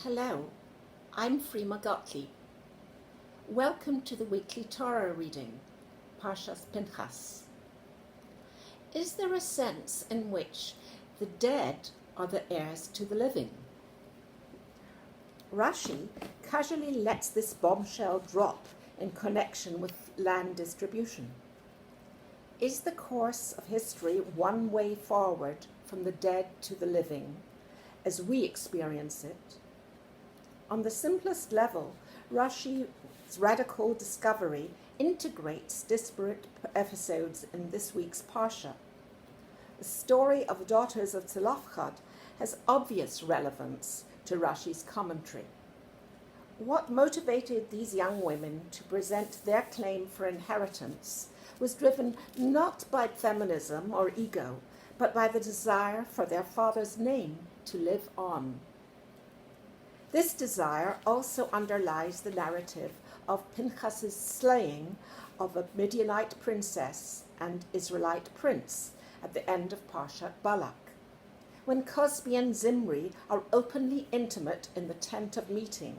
Hello, I'm Freema Gottlieb. Welcome to the weekly Torah reading, Pasha's Pinchas. Is there a sense in which the dead are the heirs to the living? Rashi casually lets this bombshell drop in connection with land distribution. Is the course of history one way forward from the dead to the living, as we experience it? On the simplest level, Rashi's radical discovery integrates disparate episodes in this week's Pasha. The story of daughters of Telecard has obvious relevance to Rashi's commentary. What motivated these young women to present their claim for inheritance was driven not by feminism or ego, but by the desire for their father's name to live on. This desire also underlies the narrative of Pinchas's slaying of a Midianite princess and Israelite prince at the end of Pasha Balak, when Cosby and Zimri are openly intimate in the tent of meeting,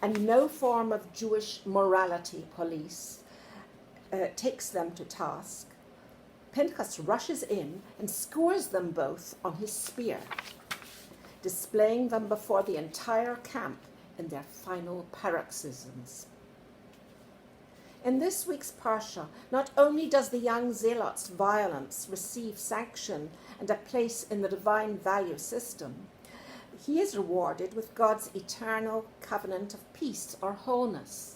and no form of Jewish morality police takes them to task. Pinchas rushes in and scores them both on his spear, displaying them before the entire camp in their final paroxysms. In this week's Pasha, not only does the young zealot's violence receive sanction and a place in the divine value system, he is rewarded with God's eternal covenant of peace or wholeness,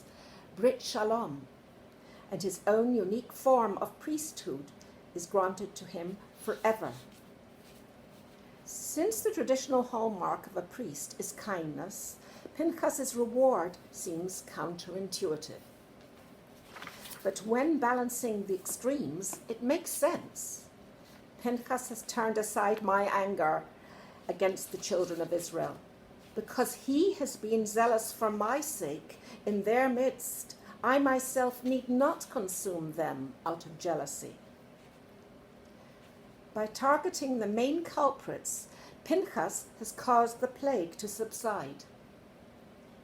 Brit Shalom, and his own unique form of priesthood is granted to him forever. Since the traditional hallmark of a priest is kindness, Pinchas's reward seems counterintuitive. But when balancing the extremes, it makes sense. Pinchas has turned aside my anger against the children of Israel, because he has been zealous for my sake in their midst. I myself need not consume them out of jealousy. By targeting the main culprits, Pinchas has caused the plague to subside.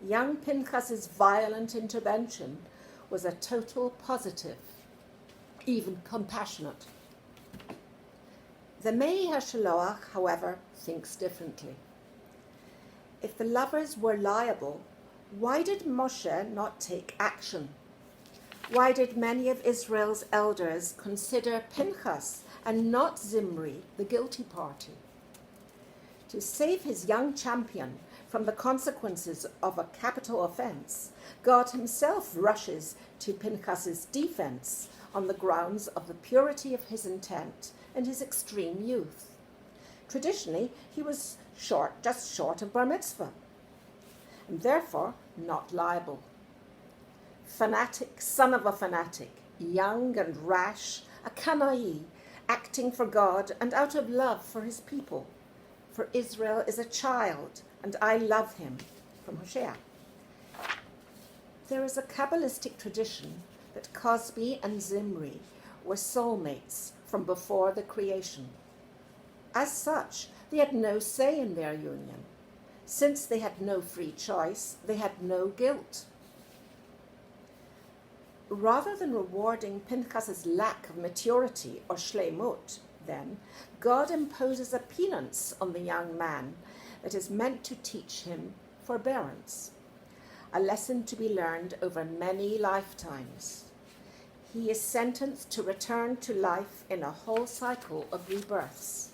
Young Pinchas's violent intervention was a total positive, even compassionate. The Mei HaShaloach, however, thinks differently. If the lovers were liable, why did Moshe not take action? Why did many of Israel's elders consider Pinchas and not Zimri the guilty party? To save his young champion from the consequences of a capital offense, God himself rushes to Pinchas's defense on the grounds of the purity of his intent and his extreme youth. Traditionally, he was just short of bar mitzvah, and therefore not liable. Fanatic, son of a fanatic, young and rash, a Canaanite, acting for God and out of love for his people. For Israel is a child, and I love him, from Hosea. There is a Kabbalistic tradition that Cosby and Zimri were soulmates from before the creation. As such, they had no say in their union. Since they had no free choice, they had no guilt. Rather than rewarding Pinchas's lack of maturity or shleimut, then, God imposes a penance on the young man that is meant to teach him forbearance, a lesson to be learned over many lifetimes. He is sentenced to return to life in a whole cycle of rebirths.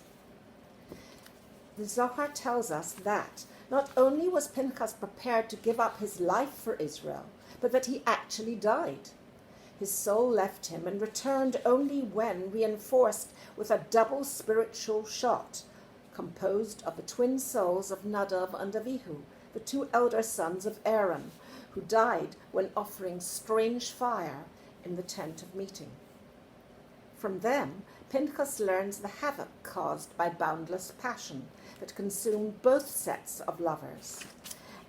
The Zohar tells us that not only was Pinchas prepared to give up his life for Israel, but that he actually died. His soul left him and returned only when reinforced with a double spiritual shot, composed of the twin souls of Nadav and Avihu, the two elder sons of Aaron, who died when offering strange fire in the tent of meeting. From them, Pinchas learns the havoc caused by boundless passion that consumed both sets of lovers,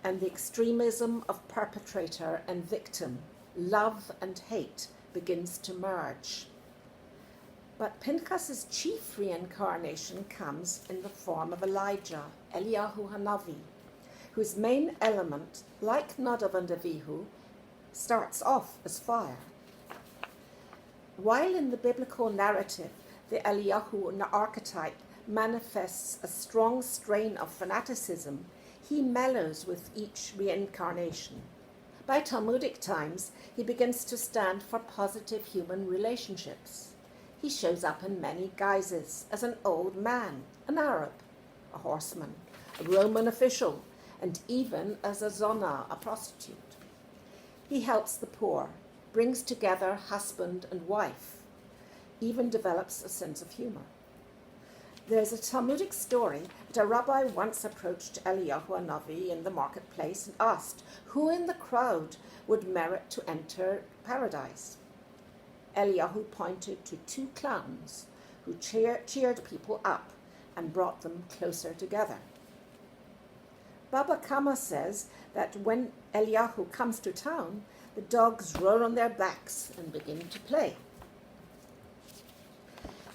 and the extremism of perpetrator and victim, love and hate, begins to merge. But Pinchas's chief reincarnation comes in the form of Elijah, Eliyahu Hanavi, whose main element, like Nadav and Avihu, starts off as fire. While in the biblical narrative, the Eliyahu archetype manifests a strong strain of fanaticism, he mellows with each reincarnation. By Talmudic times, he begins to stand for positive human relationships. He shows up in many guises, as an old man, an Arab, a horseman, a Roman official, and even as a zona, a prostitute. He helps the poor, brings together husband and wife, even develops a sense of humor. There's a Talmudic story that a rabbi once approached Eliyahu Hanavi in the marketplace and asked who in the crowd would merit to enter paradise. Eliyahu pointed to two clowns who cheered people up and brought them closer together. Baba Kama says that when Eliyahu comes to town, the dogs roll on their backs and begin to play.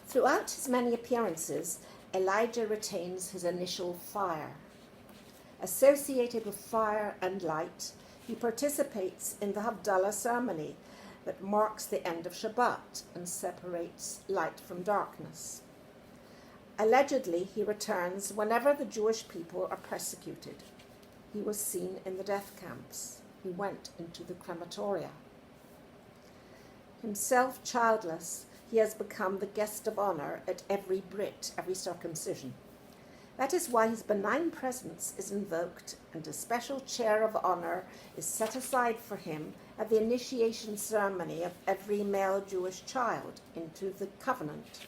Throughout his many appearances, Elijah retains his initial fire. Associated with fire and light, he participates in the Havdalah ceremony that marks the end of Shabbat and separates light from darkness. Allegedly, he returns whenever the Jewish people are persecuted. He was seen in the death camps. He went into the crematoria. Himself childless, he has become the guest of honor at every Brit, every circumcision. That is why his benign presence is invoked and a special chair of honor is set aside for him at the initiation ceremony of every male Jewish child into the covenant.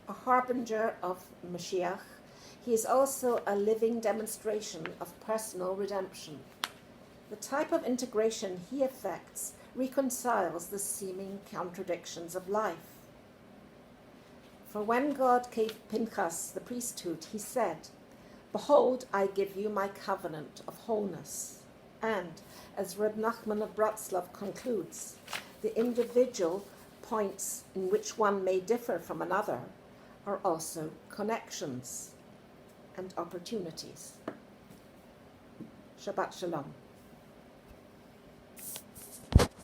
A harbinger of Mashiach, he is also a living demonstration of personal redemption. The type of integration he effects reconciles the seeming contradictions of life. For when God gave Pinchas the priesthood, he said, "Behold, I give you my covenant of wholeness." And, as Reb Nachman of Bratslav concludes, the individual points in which one may differ from another are also connections and opportunities. Shabbat Shalom.